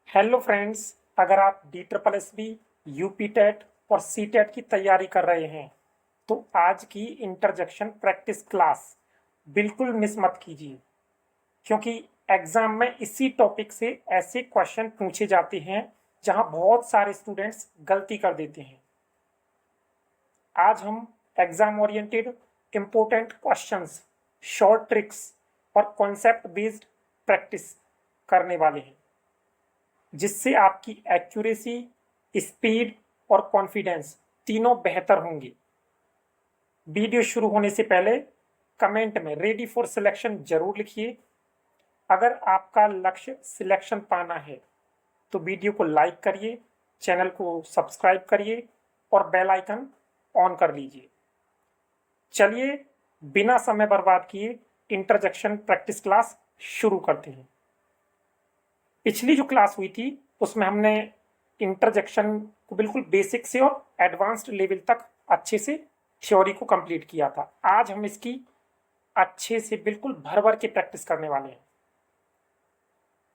Hello friends. अगर आप DSSB, UP TET और सी टेट की तैयारी कर रहे हैं तो आज की इंटरजेक्शन प्रैक्टिस क्लास बिल्कुल मिस मत कीजिए, क्योंकि एग्जाम में इसी टॉपिक से ऐसे क्वेश्चन पूछे जाते हैं जहां बहुत सारे स्टूडेंट्स गलती कर देते हैं। आज हम exam oriented important questions, short tricks और कॉन्सेप्ट बेस्ड प्रैक्टिस करने वाले हैं, जिससे आपकी एक्यूरेसी, स्पीड और कॉन्फिडेंस तीनों बेहतर होंगे। वीडियो शुरू होने से पहले कमेंट में रेडी फॉर सिलेक्शन जरूर लिखिए। अगर आपका लक्ष्य सिलेक्शन पाना है तो वीडियो को लाइक करिए, चैनल को सब्सक्राइब करिए और बेल आइकन ऑन कर लीजिए। चलिए बिना समय बर्बाद किए इंटरजेक्शन प्रैक्टिस क्लास शुरू करते हैं। पिछली जो क्लास हुई थी उसमें हमने इंटरजेक्शन को बिल्कुल बेसिक से और एडवांस्ड लेवल तक अच्छे से थ्योरी को कंप्लीट किया था। आज हम इसकी अच्छे से बिल्कुल भर भर के प्रैक्टिस करने वाले हैं।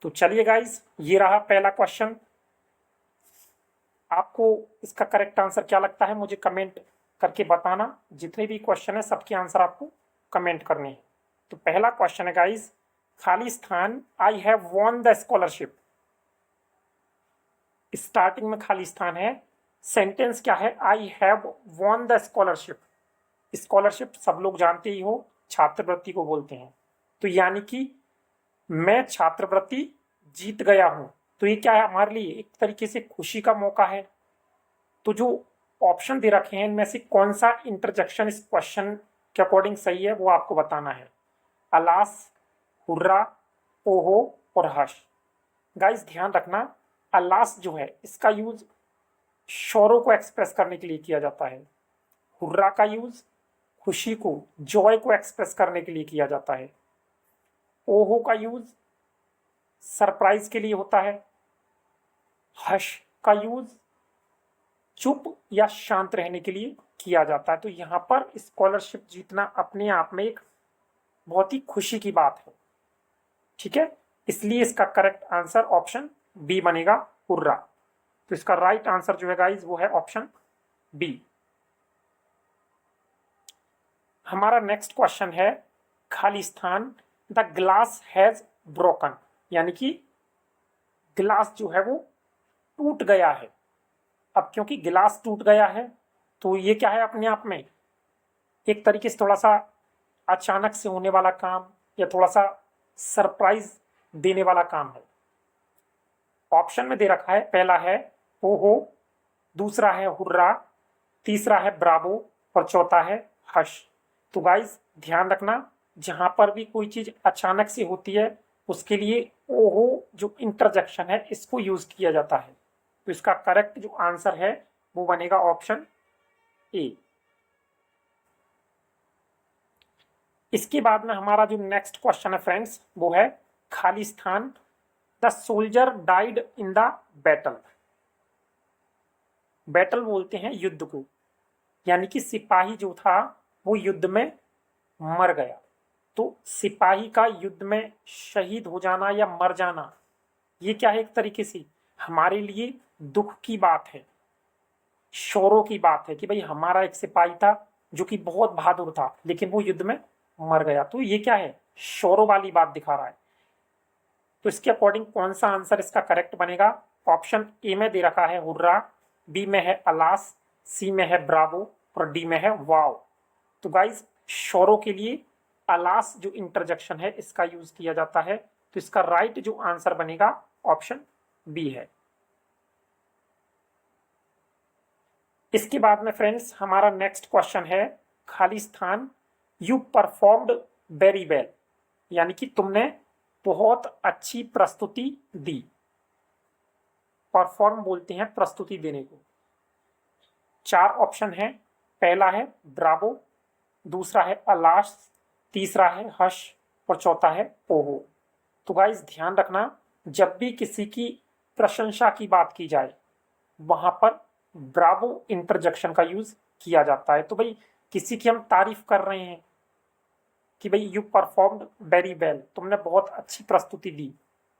तो चलिए गाइस, ये रहा पहला क्वेश्चन। आपको इसका करेक्ट आंसर क्या लगता है मुझे कमेंट करके बताना। जितने भी क्वेश्चन है सबके आंसर आपको कमेंट करने हैं। तो पहला क्वेश्चन है गाइस, खाली स्थान I have won the scholarship. Starting में खाली स्थान है, सेंटेंस क्या है? I have won the scholarship. Scholarship सब लोग जानते ही हो, छात्रवृत्ति को बोलते हैं। तो यानी कि मैं छात्रवृत्ति जीत गया हूं। तो ये क्या है? हमारे लिए एक तरीके से खुशी का मौका है। तो जो ऑप्शन दे रखे हैं इनमें से कौन सा इंटरजेक्शन इस क्वेश्चन के अकॉर्डिंग सही है वो आपको बताना है। अलास, हुर्रा, ओहो और हर्ष। गाइस ध्यान रखना, अलास जो है इसका यूज शौरों को एक्सप्रेस करने के लिए किया जाता है। हुर्रा का यूज खुशी को, जॉय को एक्सप्रेस करने के लिए किया जाता है। ओहो का यूज सरप्राइज के लिए होता है। हर्ष का यूज चुप या शांत रहने के लिए किया जाता है। तो यहां पर स्कॉलरशिप जीतना अपने आप में एक बहुत ही खुशी की बात है। ठीक है, इसलिए इसका करेक्ट आंसर ऑप्शन बी बनेगा, हुर्रा। तो इसका राइट आंसर जो है गाइस वो है ऑप्शन बी। हमारा नेक्स्ट क्वेश्चन है, खाली स्थान द ग्लास हैज ब्रोकन। यानी कि ग्लास जो है वो टूट गया है। अब क्योंकि गिलास टूट गया है तो ये क्या है? अपने आप में एक तरीके से थोड़ा सा अचानक से होने वाला काम या थोड़ा सा सरप्राइज देने वाला काम है। ऑप्शन में दे रखा है, पहला है ओहो, दूसरा है हुर्रा, तीसरा है ब्रावो और चौथा है हर्ष। तो गाइस ध्यान रखना, जहां पर भी कोई चीज अचानक से होती है उसके लिए ओहो जो इंटरजेक्शन है इसको यूज किया जाता है। तो इसका करेक्ट जो आंसर है वो बनेगा ऑप्शन ए। इसके बाद में हमारा जो नेक्स्ट क्वेश्चन है फ्रेंड्स वो है, खाली स्थान the soldier died in the battle. Battle बोलते हैं युद्ध को, यानी कि सिपाही जो था वो युद्ध में मर गया। तो सिपाही का युद्ध में शहीद हो जाना या मर जाना ये क्या है? एक तरीके से हमारे लिए दुख की बात है, शौरों की बात है कि भाई हमारा एक सिपाही था जो कि बहुत बहादुर था लेकिन वो युद्ध में मर गया। तो ये क्या है? शौरों वाली बात दिखा रहा है। तो इसके अकॉर्डिंग कौन सा आंसर इसका करेक्ट बनेगा? ऑप्शन ए में दे रखा है हुर्रा, बी में है अलास, सी में है ब्रावो और डी में है वाव। तो गाइज शौरों के लिए अलास जो इंटरजेक्शन है इसका यूज किया जाता है। तो इसका राइट जो आंसर बनेगा ऑप्शन बी है। इसके बाद में फ्रेंड्स हमारा नेक्स्ट क्वेश्चन है, खाली स्थान यू परफॉर्म्ड वेरी वेल। यानी कि तुमने बहुत अच्छी प्रस्तुति दी। परफॉर्म बोलते हैं प्रस्तुति देने को। चार ऑप्शन है, पहला है ब्रावो, दूसरा है अलास, तीसरा है हर्ष और चौथा है ओहो। तो गाइस ध्यान रखना, जब भी किसी की प्रशंसा की बात की जाए वहां पर ब्रावो इंटरजेक्शन का यूज किया जाता है। तो भाई किसी की हम तारीफ कर रहे हैं कि भाई यू परफॉर्म्ड वेरी वेल, तुमने बहुत अच्छी प्रस्तुति दी,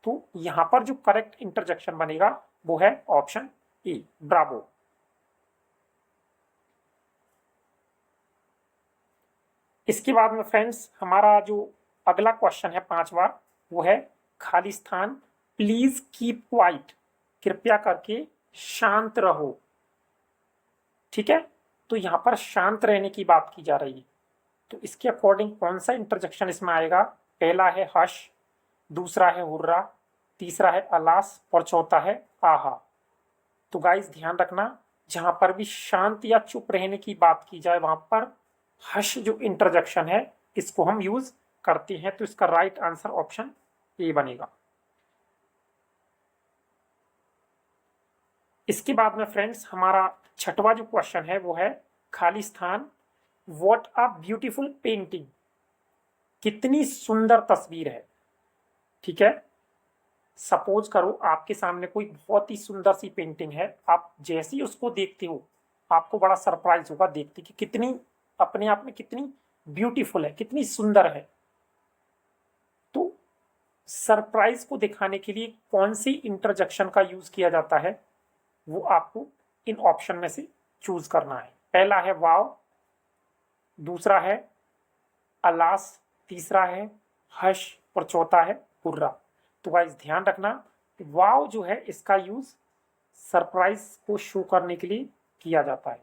तो यहाँ पर जो करेक्ट इंटरजेक्शन बनेगा वो है ऑप्शन ए, ब्रावो। इसके बाद में फ्रेंड्स हमारा जो अगला क्वेश्चन है 5वां, वो है खाली स्थान, प्लीज कीप क्वाइट, कृपया करके शांत रहो। ठीक है, तो यहाँ पर शांत रहने की बात की जा रही है, तो इसके अकॉर्डिंग कौन सा इंटरजेक्शन इसमें आएगा? पहला है हश, दूसरा है हुर्रा, तीसरा है अलास और चौथा है आहा। तो गाइस ध्यान रखना, जहां पर भी शांत या चुप रहने की बात की जाए वहां पर हश जो इंटरजेक्शन है इसको हम यूज करते हैं, तो इसका राइट आंसर ऑप्शन ए बनेगा। इसके बाद में फ्रेंड्स हमारा छठवां जो क्वेश्चन है वो है खाली स्थान, व्हाट अ ब्यूटीफुल पेंटिंग, कितनी सुंदर तस्वीर है। ठीक है, सपोज करो आपके सामने कोई बहुत ही सुंदर सी पेंटिंग है, आप जैसे ही उसको देखते हो आपको बड़ा सरप्राइज होगा देखते कि कितनी अपने आप में कितनी ब्यूटीफुल है, कितनी सुंदर है। तो सरप्राइज को दिखाने के लिए कौन सी इंटरजेक्शन का यूज किया जाता है वो आपको इन ऑप्शन में से चूज करना है। पहला है वाव, दूसरा है अलास, तीसरा है हश और चौथा है हुर्रा। तो गाइस ध्यान रखना, वाव जो है इसका यूज सरप्राइज को शो करने के लिए किया जाता है,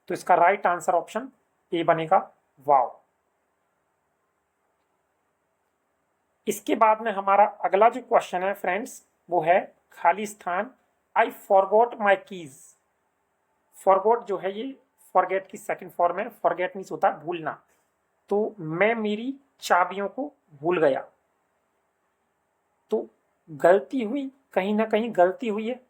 तो इसका राइट आंसर ऑप्शन ए बनेगा, वाव। इसके बाद में हमारा अगला जो क्वेश्चन है फ्रेंड्स वो है खाली स्थान, I forgot my keys. Forgot जो है ये फॉरगेट की सेकंड फॉर्म है, फॉरगेट मीन्स होता है भूलना, तो मैं मेरी चाबियों को भूल गया। तो गलती हुई, कहीं ना कहीं गलती हुई है,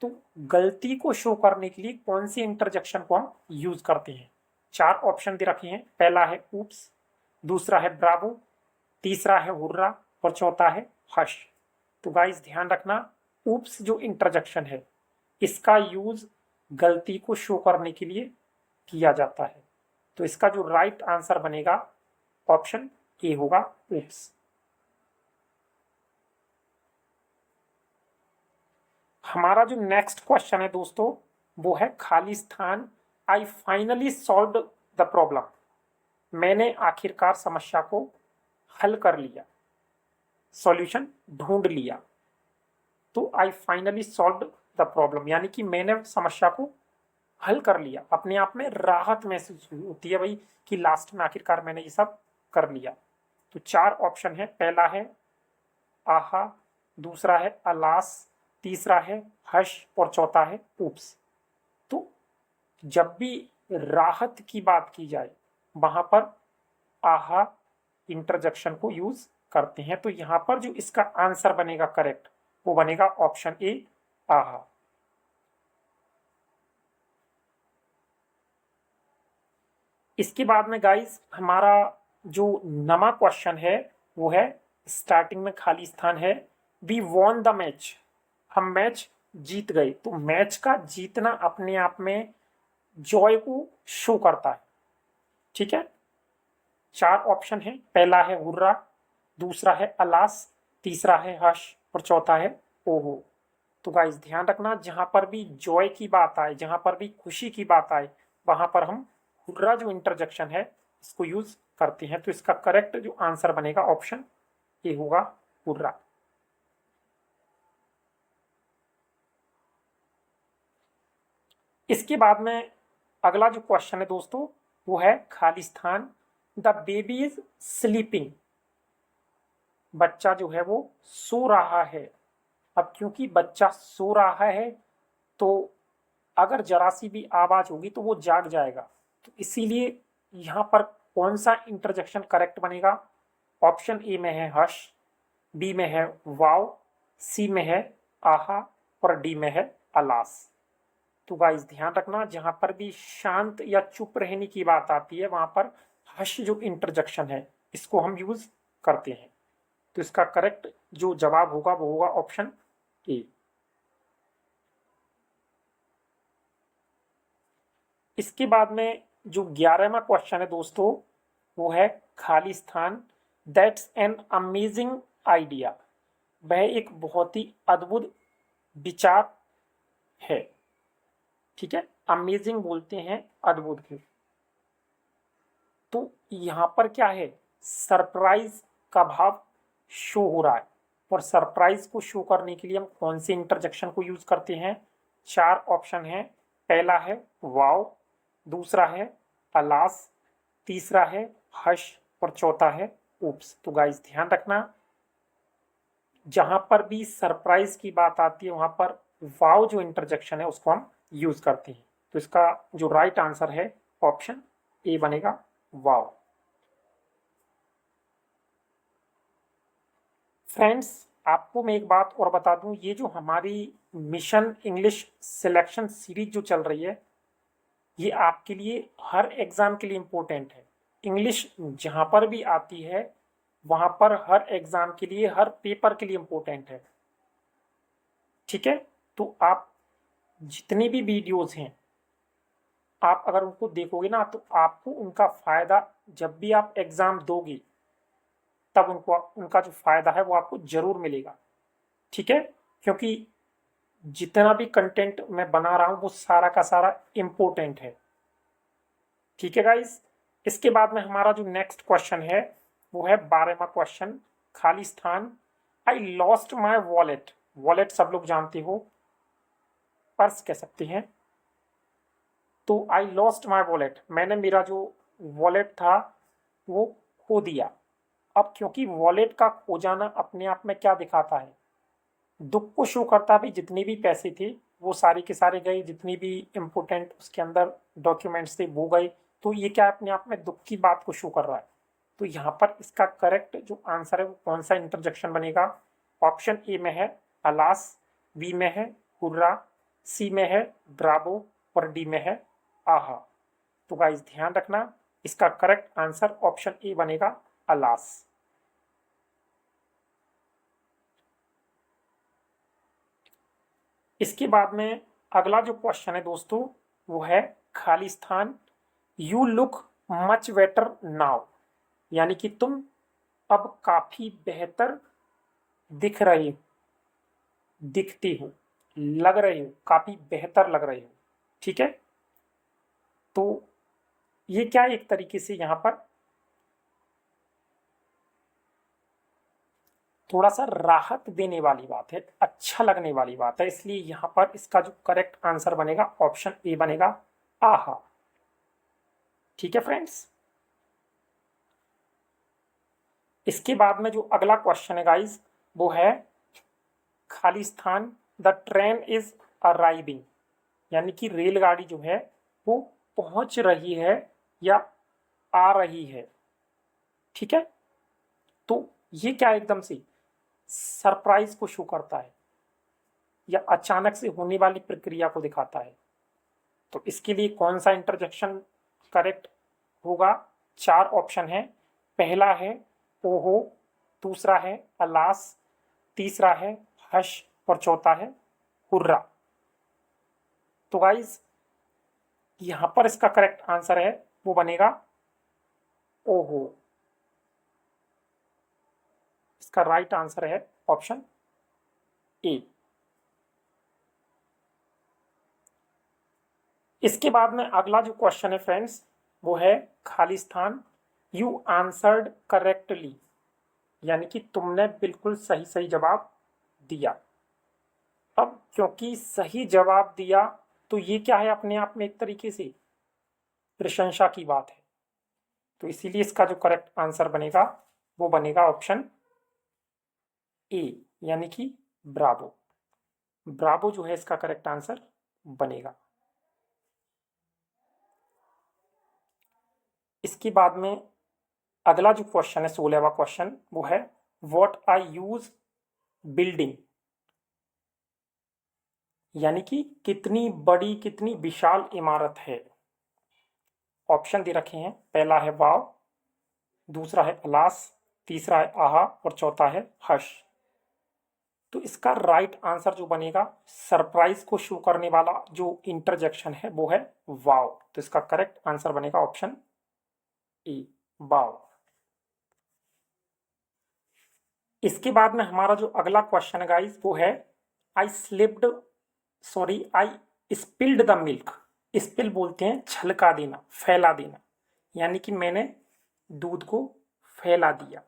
तो गलती को शो करने के लिए कौन सी इंटरजेक्शन को हम यूज करते हैं? 4 ऑप्शन दे रखे हैं, पहला है ऊप्स, दूसरा है ब्रावो, तीसरा है हुर्रा और चौथा है हश। तो गाइस ध्यान रखना, ऊप्स जो इंटरजेक्शन है इसका यूज गलती को शो करने के लिए किया जाता है, तो इसका जो राइट आंसर बनेगा ऑप्शन ए होगा, ऊप्स। हमारा जो नेक्स्ट क्वेश्चन है दोस्तों वो है खाली स्थान, I finally solve the problem, मैंने आखिरकार समस्या को हल कर लिया, सॉल्यूशन ढूंढ लिया। तो I finally solve the problem यानी कि मैंने समस्या को हल कर लिया, अपने आप में राहत महसूस होती है भाई कि लास्ट में आखिरकार मैंने ये सब कर लिया। तो 4 ऑप्शन है, पहला है आहा, दूसरा है अलास, तीसरा है हर्ष और चौथा है ऊप्स। तो जब भी राहत की बात की जाए वहां पर आहा इंटरजेक्शन को यूज करते हैं, तो यहां पर जो इसका आंसर बनेगा करेक्ट वो बनेगा ऑप्शन ए, आहा। इसके बाद में गाइस हमारा जो नमा क्वेश्चन है वो है, स्टार्टिंग में खाली स्थान है, वी वॉन द मैच, हम मैच जीत गए। तो मैच का जीतना अपने आप में जॉय को शो करता है। ठीक है, 4 ऑप्शन है, पहला है हुर्रा, दूसरा है अलास, तीसरा है हर्ष और चौथा है ओहो। तो गाइस ध्यान रखना, जहां पर भी जॉय की बात आए, जहां पर भी खुशी की बात आए वहां पर हम हुर्रा जो इंटरजेक्शन है इसको यूज करते हैं। तो इसका करेक्ट जो आंसर बनेगा ऑप्शन ए होगा, हुर्रा। इसके बाद में अगला जो क्वेश्चन है दोस्तों वो है खाली स्थान, द बेबी इज स्लीपिंग, बच्चा जो है वो सो रहा है। अब क्योंकि बच्चा सो रहा है तो अगर जरा सी भी आवाज होगी तो वो जाग जाएगा, तो इसीलिए यहां पर कौन सा इंटरजेक्शन करेक्ट बनेगा? ऑप्शन ए में है हर्ष, बी में है वाव, सी में है आहा और डी में है अलास। तो गाइस ध्यान रखना, जहां पर भी शांत या चुप रहने की बात आती है वहां पर हर्ष जो इंटरजेक्शन है इसको हम यूज करते हैं। तो इसका करेक्ट जो जवाब होगा वो होगा ऑप्शन ए। इसके बाद में जो 11वां क्वेश्चन है दोस्तों वो है खाली स्थान, दैट्स एन अमेजिंग आइडिया, वह एक बहुत ही अद्भुत विचार है। ठीक है, अमेजिंग बोलते हैं अद्भुत को। तो यहां पर क्या है, सरप्राइज का भाव शो हो रहा है, और सरप्राइज को शो करने के लिए हम कौन से इंटरजेक्शन को यूज करते हैं? 4 ऑप्शन है। पहला है वाव, दूसरा है अलास, तीसरा है हश, और चौथा है उप्स। तो गाइस ध्यान रखना, जहां पर भी सरप्राइज की बात आती है वहां पर वाव जो इंटरजेक्शन है उसको हम यूज करते हैं। तो इसका जो राइट आंसर है ऑप्शन ए बनेगा, वाव। फ्रेंड्स, आपको मैं एक बात और बता दूं, ये जो हमारी मिशन इंग्लिश सिलेक्शन सीरीज जो चल रही है, ये आपके लिए हर एग्जाम के लिए इम्पोर्टेंट है। इंग्लिश जहां पर भी आती है वहां पर हर एग्जाम के लिए, हर पेपर के लिए इम्पोर्टेंट है। ठीक है, तो आप जितनी भी वीडियोस हैं, आप अगर उनको देखोगे ना तो आपको उनका फायदा, जब भी आप एग्जाम दोगे तब उनको, उनका जो फायदा है वो आपको जरूर मिलेगा। ठीक है, क्योंकि जितना भी कंटेंट मैं बना रहा हूं वो सारा का सारा इम्पोर्टेंट है। ठीक है गाइस, इसके बाद में हमारा जो नेक्स्ट क्वेश्चन है वो है 12वां क्वेश्चन, खाली स्थान। I lost my wallet. Wallet सब लोग जानते हो, पर्स कह सकते हैं। तो आई लॉस्ट माई वॉलेट, मैंने मेरा जो वॉलेट था वो खो दिया। अब क्योंकि वॉलेट का खो जाना अपने आप में क्या दिखाता है, दुख को शो करता है। भाई जितने भी पैसे थे वो सारे के सारे गए, जितनी भी इंपोर्टेंट उसके अंदर डॉक्यूमेंट्स थे वो गए। तो ये क्या अपने आप में दुख की बात को शो कर रहा है। तो यहाँ पर इसका करेक्ट जो आंसर है वो कौन सा इंटरजेक्शन बनेगा? ऑप्शन ए में है अलास, बी में है हुर्रा, सी में है ब्रावो, और डी में है आहा। तो गाइस ध्यान रखना, इसका करेक्ट आंसर ऑप्शन ए बनेगा, अलास। इसके बाद में अगला जो क्वेश्चन है दोस्तों वो है खाली स्थान। You look much better now, यानी कि तुम अब काफी बेहतर दिख रहे हो, दिखती हो, लग रहे हो, काफी बेहतर लग रहे हो। ठीक है, तो ये क्या एक तरीके से यहां पर थोड़ा सा राहत देने वाली बात है, अच्छा लगने वाली बात है, इसलिए यहां पर इसका जो करेक्ट आंसर बनेगा ऑप्शन ए बनेगा, आहा। ठीक है फ्रेंड्स, इसके बाद में जो अगला क्वेश्चन है गाइस वो है खाली स्थान। द ट्रेन इज अराइविंग, यानी कि रेलगाड़ी जो है वो पहुंच रही है या आ रही है। ठीक है, तो ये क्या एकदम से सरप्राइज को शो करता है या अचानक से होने वाली प्रक्रिया को दिखाता है। तो इसके लिए कौन सा इंटरजेक्शन करेक्ट होगा? 4 ऑप्शन है। पहला है ओहो, दूसरा है अलास, तीसरा है हश, और चौथा है हुर्रा। तो गाइज यहां पर इसका करेक्ट आंसर है वो बनेगा ओहो। इसका राइट आंसर है ऑप्शन ए। इसके बाद में अगला जो क्वेश्चन है फ्रेंड्स वो है खाली स्थान। यू आंसर्ड करेक्टली, यानी कि तुमने बिल्कुल सही सही जवाब दिया। अब क्योंकि सही जवाब दिया तो ये क्या है, अपने आप में एक तरीके से प्रशंसा की बात है। तो इसीलिए इसका जो करेक्ट आंसर बनेगा वो बनेगा ऑप्शन ए, यानी कि ब्रावो। ब्रावो जो है इसका करेक्ट आंसर बनेगा। इसके बाद में अगला जो क्वेश्चन है 16वां क्वेश्चन वो है व्हाट आई यूज बिल्डिंग, यानी कि कितनी बड़ी, कितनी विशाल इमारत है। ऑप्शन दे रखे हैं, पहला है वाव, दूसरा है अलास, तीसरा है आहा, और चौथा है हर्ष। तो इसका राइट आंसर जो बनेगा, सरप्राइज को शो करने वाला जो इंटरजेक्शन है वो है वाव। तो इसका करेक्ट आंसर बनेगा ऑप्शन ए, वाव। इसके बाद में हमारा जो अगला क्वेश्चन है गाइस वो है आई स्पिल्ड द मिल्क। स्पिल बोलते हैं छलका देना, फैला देना, यानी कि मैंने दूध को फैला दिया।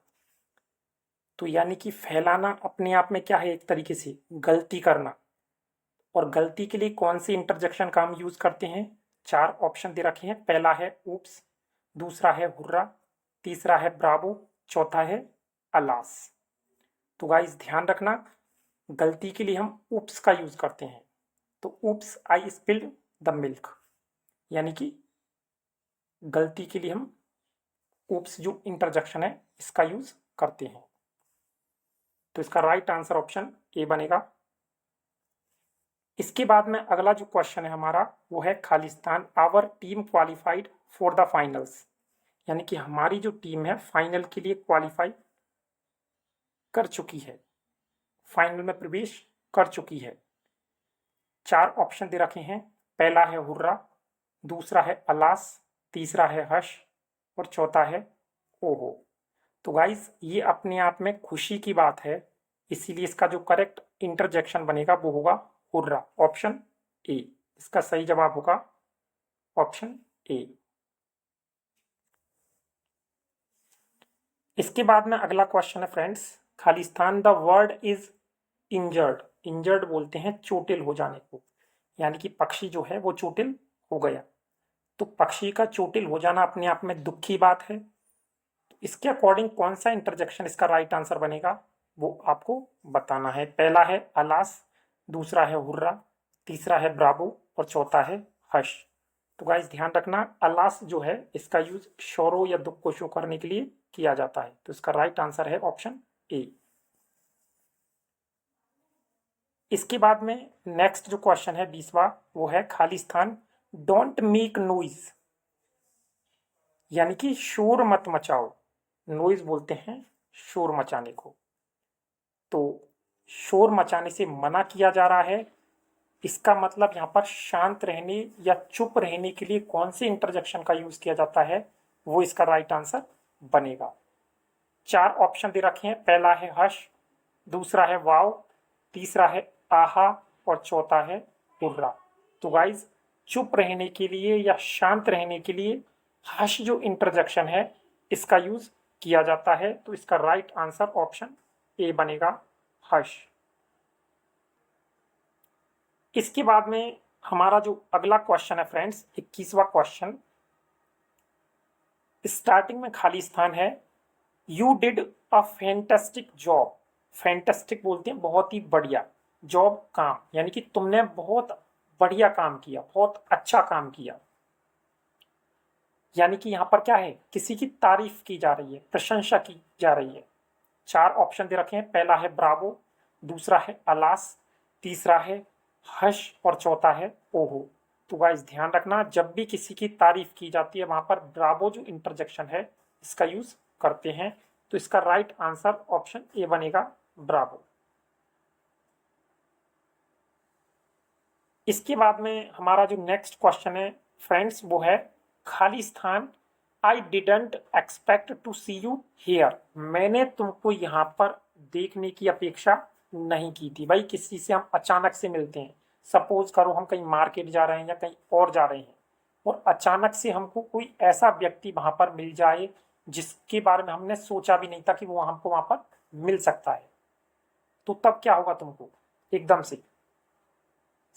तो यानी कि फैलाना अपने आप में क्या है, एक तरीके से गलती करना। और गलती के लिए कौन सी इंटरजेक्शन का हम यूज करते हैं? 4 ऑप्शन दे रखे हैं। पहला है ऊप्स, दूसरा है हुर्रा, तीसरा है ब्रावो, चौथा है अलास। तो गाइस ध्यान रखना, गलती के लिए हम ऊप्स का यूज करते हैं। तो oops I spilled the milk, यानी कि गलती के लिए हम ऊप्स जो इंटरजेक्शन है इसका यूज करते हैं। तो इसका राइट आंसर ऑप्शन ए बनेगा। इसके बाद में अगला जो क्वेश्चन है हमारा वो है Khalistan our team qualified for the finals, यानी कि हमारी जो टीम है फाइनल के लिए क्वालिफाई कर चुकी है, फाइनल में प्रवेश कर चुकी है। 4 ऑप्शन दे रखे हैं। पहला है हुर्रा, दूसरा है अलास, तीसरा है हर्ष और चौथा है ओहो। तो गाइस ये अपने आप में खुशी की बात है, इसीलिए इसका जो करेक्ट इंटरजेक्शन बनेगा वो होगा हुर्रा, ऑप्शन ए। इसका सही जवाब होगा ऑप्शन ए। इसके बाद में अगला क्वेश्चन है friends, Khalistan the word is injured. Injured बोलते हैं चोटिल हो जाने को, यानी कि पक्षी जो है वो चोटिल हो गया। तो पक्षी का चोटिल हो जाना अपने आप में दुख की बात है। तो इसके अकॉर्डिंग कौन सा इंटरजेक्शन इसका राइट आंसर बनेगा वो आपको बताना है। पहला है अलास, दूसरा है हुर्रा, तीसरा है ब्रावो और चौथा है हर्ष। तो गाइस ध्यान रखना, अलास जो है इसका यूज शोरो या दुख को शो करने के लिए किया जाता है। तो इसका राइट आंसर है ऑप्शन ए। इसके बाद में नेक्स्ट जो क्वेश्चन है 20वां वो है खालिस्तान डोंट मेक नॉइज, यानी कि शोर मत मचाओ। नॉइज बोलते हैं शोर मचाने को। तो शोर मचाने से मना किया जा रहा है, इसका मतलब यहाँ पर शांत रहने या चुप रहने के लिए कौन से इंटरजेक्शन का यूज किया जाता है वो इसका राइट आंसर बनेगा। 4 ऑप्शन दे रखे हैं। पहला है हर्ष, दूसरा है वाव, तीसरा है आहा और चौथा है हुर्रा। तो गाइज चुप रहने के लिए या शांत रहने के लिए हर्ष जो इंटरजेक्शन है इसका यूज किया जाता है। तो इसका राइट आंसर ऑप्शन ए बनेगा, हर्ष। इसके बाद में हमारा जो अगला क्वेश्चन है फ्रेंड्स 21वां क्वेश्चन, स्टार्टिंग में खालिस्तान है you did a fantastic job. Fantastic बोलते हैं बहुत ही बढ़िया, जॉब काम, यानी कि तुमने बहुत बढ़िया काम किया, बहुत अच्छा काम किया। यानी कि यहां पर क्या है, किसी की तारीफ की जा रही है, प्रशंसा की जा रही है। 4 ऑप्शन दे रखे हैं। पहला है ब्रावो, दूसरा है अलास, तीसरा है हर्ष और चौथा है ओहो। तो गाइस ध्यान रखना, जब भी किसी की तारीफ की जाती है वहां पर ब्रावो जो इंटरजेक्शन है इसका यूज करते हैं। तो इसका राइट आंसर ऑप्शन ए बनेगा, ब्रावो। इसके बाद में हमारा जो नेक्स्ट क्वेश्चन है फ्रेंड्स वो है Khalistan I didn't expect to see you here. मैंने तुमको यहाँ पर देखने की अपेक्षा नहीं की थी। भाई किसी से हम अचानक से मिलते हैं, सपोज करो हम कहीं मार्केट जा रहे हैं या कहीं और जा रहे हैं और अचानक से हमको कोई ऐसा व्यक्ति वहां पर मिल जाए जिसके बारे में हमने सोचा भी नहीं था कि वो हमको वहां पर मिल सकता है। तो तब क्या होगा तुमको, एकदम से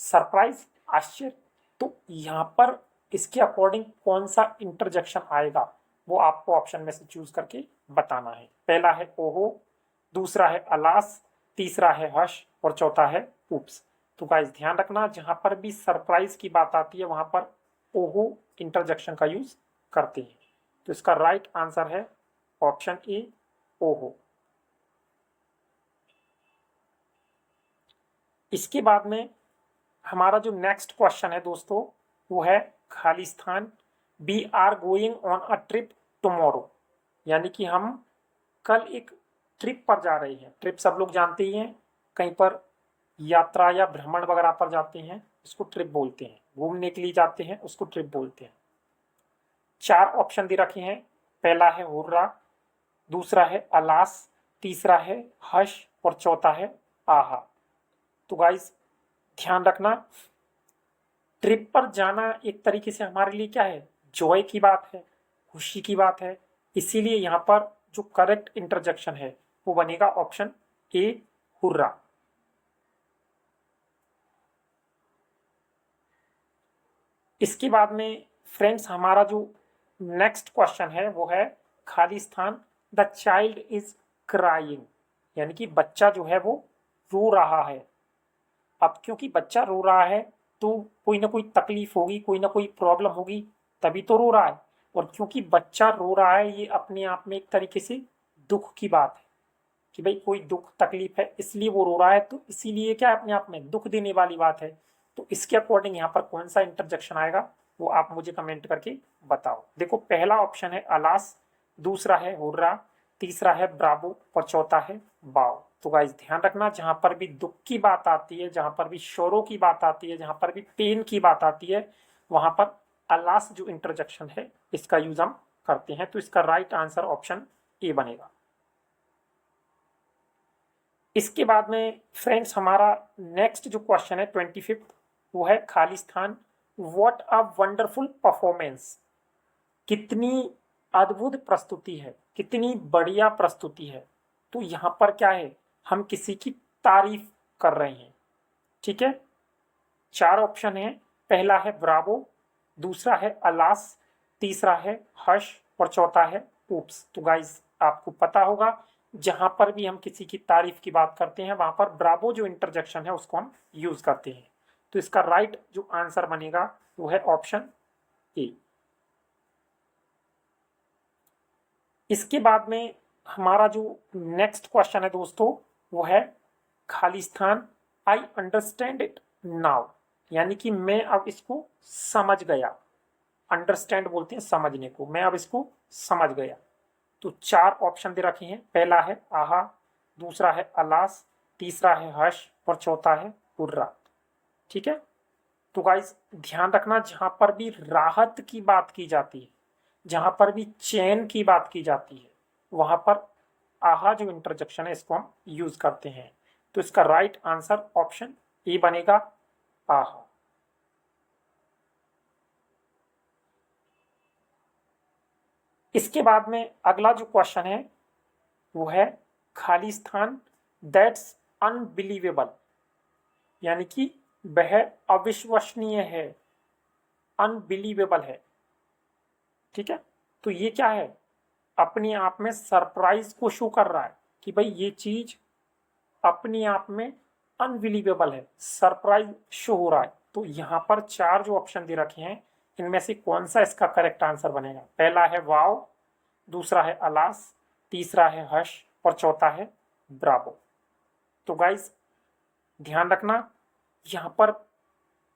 सरप्राइज, आश्चर्य। तो यहाँ पर इसके अकॉर्डिंग कौन सा इंटरजेक्शन आएगा वो आपको ऑप्शन में से चूज करके बताना है। पहला है ओहो, दूसरा है अलास, तीसरा है हर्ष और चौथा है उप्स। तो गाइस ध्यान रखना, जहां पर भी सरप्राइज की बात आती है वहां पर ओहो इंटरजेक्शन का यूज करते हैं। तो इसका राइट आंसर है ऑप्शन ए, ओहो। इसके बाद में हमारा जो नेक्स्ट क्वेश्चन है दोस्तों वो है Khalistan we are going on a trip tomorrow, यानी कि हम कल एक ट्रिप पर जा रहे हैं। ट्रिप सब लोग जानते ही हैं, कहीं पर यात्रा या भ्रमण वगैरह पर जाते हैं उसको ट्रिप बोलते हैं, घूमने के लिए जाते हैं उसको ट्रिप बोलते हैं। 4 ऑप्शन दे रखे हैं। पहला है हुर्रा, दूसरा है अलास, तीसरा है हर्ष और चौथा है आहा। तो गाइस ध्यान रखना, ट्रिप पर जाना एक तरीके से हमारे लिए क्या है, जॉय की बात है, खुशी की बात है। इसीलिए यहाँ पर जो करेक्ट इंटरजेक्शन है वो बनेगा ऑप्शन ए, हुर्रा। इसके बाद में फ्रेंड्स हमारा जो नेक्स्ट क्वेश्चन है वो है खाली स्थान, द चाइल्ड इज क्राइंग, यानी कि बच्चा जो है वो रो रहा है। अब क्योंकि बच्चा रो रहा है तो कोई ना कोई तकलीफ होगी, कोई ना कोई प्रॉब्लम होगी, तभी तो रो रहा है। और क्योंकि बच्चा रो रहा है ये अपने आप में एक तरीके से दुख की बात है कि भाई कोई दुख तकलीफ है इसलिए वो रो रहा है, तो इसीलिए क्या अपने आप में दुख देने वाली बात है। तो इसके अकॉर्डिंग यहाँ पर कौन सा इंटरजेक्शन आएगा वो आप मुझे कमेंट करके बताओ। देखो पहला ऑप्शन है अलास, दूसरा है हुर्रा, तीसरा है ब्रावो और चौथा है वाओ। तो गाइस ध्यान रखना, जहां पर भी दुख की बात आती है, जहां पर भी शोरों की बात आती है, जहां पर भी पेन की बात आती है, वहां पर अलास जो इंटरजेक्शन है इसका यूज हम करते हैं। तो इसका राइट आंसर ऑप्शन ए बनेगा। इसके बाद में फ्रेंड्स हमारा नेक्स्ट जो क्वेश्चन है 25th, वो है खाली स्थान, व्हाट अ वंडरफुल परफॉर्मेंस, कितनी अद्भुत प्रस्तुति है, कितनी बढ़िया प्रस्तुति है। तो यहां पर क्या है, हम किसी की तारीफ कर रहे हैं। ठीक है, चार ऑप्शन है, पहला है ब्रावो, दूसरा है अलास, तीसरा है हर्ष और चौथा है ऊप्स। तो गाइस आपको पता होगा जहां पर भी हम किसी की तारीफ की बात करते हैं वहां पर ब्रावो जो इंटरजेक्शन है उसको हम यूज करते हैं। तो इसका राइट जो आंसर बनेगा वो है ऑप्शन ए। इसके बाद में हमारा जो नेक्स्ट क्वेश्चन है दोस्तों वो है खाली स्थान, आई अंडरस्टैंड इट नाउ, यानी कि मैं अब इसको समझ गया। अंडरस्टैंड बोलते हैं समझने को, मैं अब इसको समझ गया। तो चार ऑप्शन दे रखे हैं, पहला है आहा, दूसरा है अलास, तीसरा है हर्ष और चौथा है हुर्रा। ठीक है, तो गाइस ध्यान रखना, जहां पर भी राहत की बात की जाती है, जहां पर भी चैन की बात की जाती है, वहां पर आहा जो इंटरजेक्शन है इसको हम यूज करते हैं। तो इसका राइट आंसर ऑप्शन ए बनेगा, आहा। इसके बाद में अगला जो क्वेश्चन है वो है खाली स्थान, दैट्स अनबिलीवेबल, यानी कि वह अविश्वसनीय है, अनबिलीवेबल है। ठीक है, तो ये क्या है, अपने आप में सरप्राइज को शो कर रहा है कि भाई ये चीज अपने आप में अनबिलीवेबल है, सरप्राइज शो हो रहा है। तो यहाँ पर चार जो ऑप्शन दे रखे हैं इनमें से कौन सा इसका करेक्ट आंसर बनेगा, पहला है वाओ, दूसरा है अलास, तीसरा है हर्ष और चौथा है ब्रावो। तो गाइस ध्यान रखना, यहाँ पर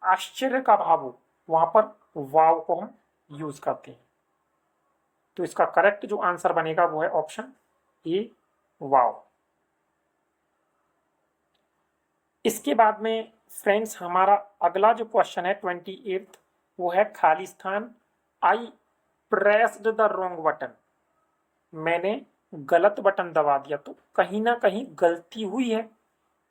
आश्चर्य का भाव हो वहां पर वाव को हम यूज करते हैं। तो इसका करेक्ट जो आंसर बनेगा वो है ऑप्शन ए, वाव। इसके बाद में फ्रेंड्स हमारा अगला जो क्वेश्चन है 28th, वो है खाली स्थान, आई प्रेस्ड द रॉन्ग बटन, मैंने गलत बटन दबा दिया। तो कहीं ना कहीं गलती हुई है,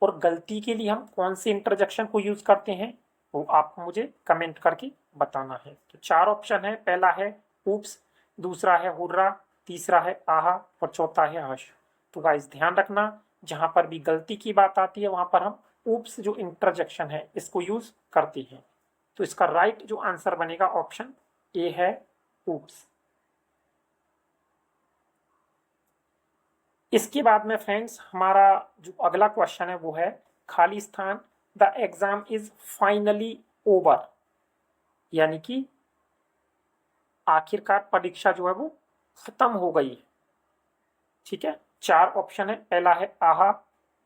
और गलती के लिए हम कौन से इंटरजेक्शन को यूज करते हैं वो आपको मुझे कमेंट करके बताना है। तो चार ऑप्शन है, पहला है ऊप्स, दूसरा है हुर्रा, तीसरा है आहा और चौथा है हर्ष। तो गाइस ध्यान रखना, जहां पर भी गलती की बात आती है वहां पर हम ऊप्स जो इंटरजेक्शन है इसको यूज करते हैं। तो इसका राइट जो आंसर बनेगा ऑप्शन ए है, ऊप्स। इसके बाद में फ्रेंड्स हमारा जो अगला क्वेश्चन है वो है खाली स्थान, the exam is finally over, यानी कि आखिरकार परीक्षा जो है वो खत्म हो गई है। ठीक है, चार ऑप्शन है, पहला है आहा,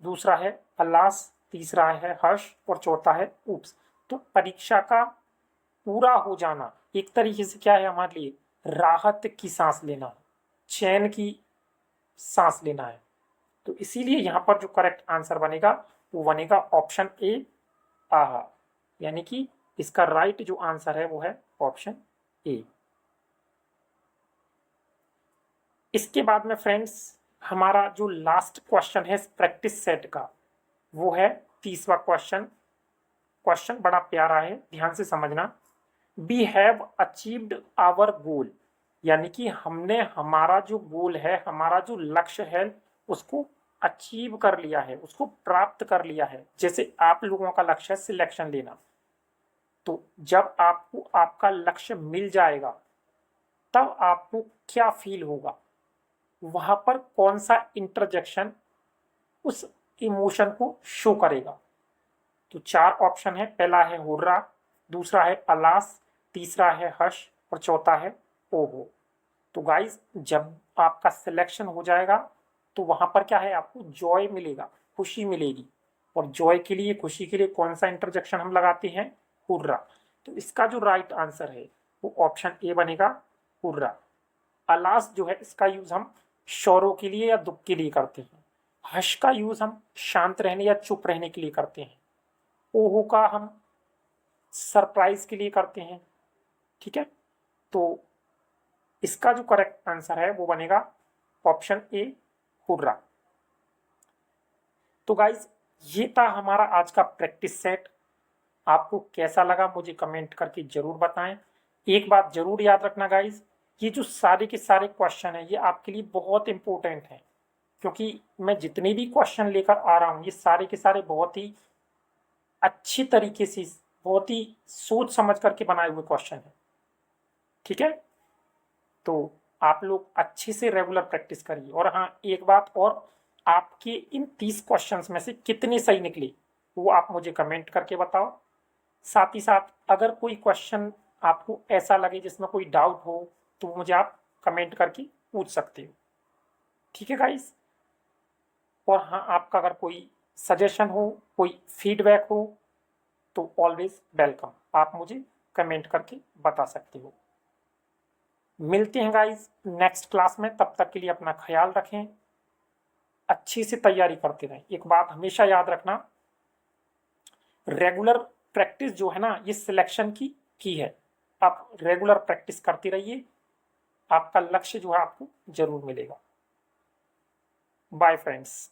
दूसरा है अल्लास, तीसरा है हर्ष और चौथा है ऊप्स। तो परीक्षा का पूरा हो जाना एक तरीके से क्या है हमारे लिए, राहत की सांस लेना, चैन की सांस लेना है। तो इसीलिए यहां पर जो करेक्ट आंसर बनेगा वो बनेगा ऑप्शन ए, आहा, यानी कि इसका राइट जो आंसर है वो है ऑप्शन ए। इसके बाद में फ्रेंड्स हमारा जो लास्ट क्वेश्चन है प्रैक्टिस सेट का, वो है 30वां क्वेश्चन। क्वेश्चन बड़ा प्यारा है, ध्यान से समझना। We have achieved our goal, यानी कि हमने हमारा जो गोल है, हमारा जो लक्ष्य है, उसको अचीव कर लिया है, उसको प्राप्त कर लिया है। जैसे आप लोगों का लक्ष्य है सिलेक्शन लेना, तो जब आपको आपका लक्ष्य मिल जाएगा तब आपको क्या फील होगा, वहां पर कौन सा इंटरजेक्शन उस इमोशन को शो करेगा। तो 4 ऑप्शन है, पहला है हुर्रा, दूसरा है अलास, तीसरा है हर्ष और चौथा है ओहो। तो गाइस जब आपका सिलेक्शन हो जाएगा तो वहां पर क्या है, आपको जॉय मिलेगा, खुशी मिलेगी। और जॉय के लिए, खुशी के लिए कौन सा इंटरजेक्शन हम लगाते हैं, हुर्रा। तो इसका जो राइट आंसर है वो ऑप्शन ए बनेगा, हुर्रा। अलास जो है इसका यूज हम शौरों के लिए या दुख के लिए करते हैं। हर्ष का यूज हम शांत रहने या चुप रहने के लिए करते हैं। ओहो का हम सरप्राइज के लिए करते हैं। ठीक है, तो इसका जो करेक्ट आंसर है वो बनेगा ऑप्शन ए, हुर्रा। तो गाइज ये था हमारा आज का प्रैक्टिस सेट। आपको कैसा लगा मुझे कमेंट करके जरूर बताएं। एक बात जरूर याद रखना गाइज, ये जो सारे के सारे क्वेश्चन है ये आपके लिए बहुत इंपॉर्टेंट है, क्योंकि मैं जितने भी क्वेश्चन लेकर आ रहा हूँ ये सारे के सारे बहुत ही अच्छी तरीके से, बहुत ही सोच समझ करके बनाए हुए क्वेश्चन है। ठीक है, तो आप लोग अच्छे से रेगुलर प्रैक्टिस करिए। और हाँ एक बात और, आपके इन 30 क्वेश्चंस में से कितने सही निकले वो आप मुझे कमेंट करके बताओ। साथ ही साथ अगर कोई क्वेश्चन आपको ऐसा लगे जिसमें कोई डाउट हो तो मुझे आप कमेंट करके पूछ सकते हो। ठीक है गाइस, और हाँ आपका अगर कोई सजेशन हो, कोई फीडबैक हो तो ऑलवेज वेलकम, आप मुझे कमेंट करके बता सकते हो। मिलते हैं गाइस नेक्स्ट क्लास में, तब तक के लिए अपना ख्याल रखें, अच्छी से तैयारी करते रहें। एक बात हमेशा याद रखना, रेगुलर प्रैक्टिस जो है ना ये सिलेक्शन की है। आप रेगुलर प्रैक्टिस करते रहिए, आपका लक्ष्य जो है आपको जरूर मिलेगा। Bye friends.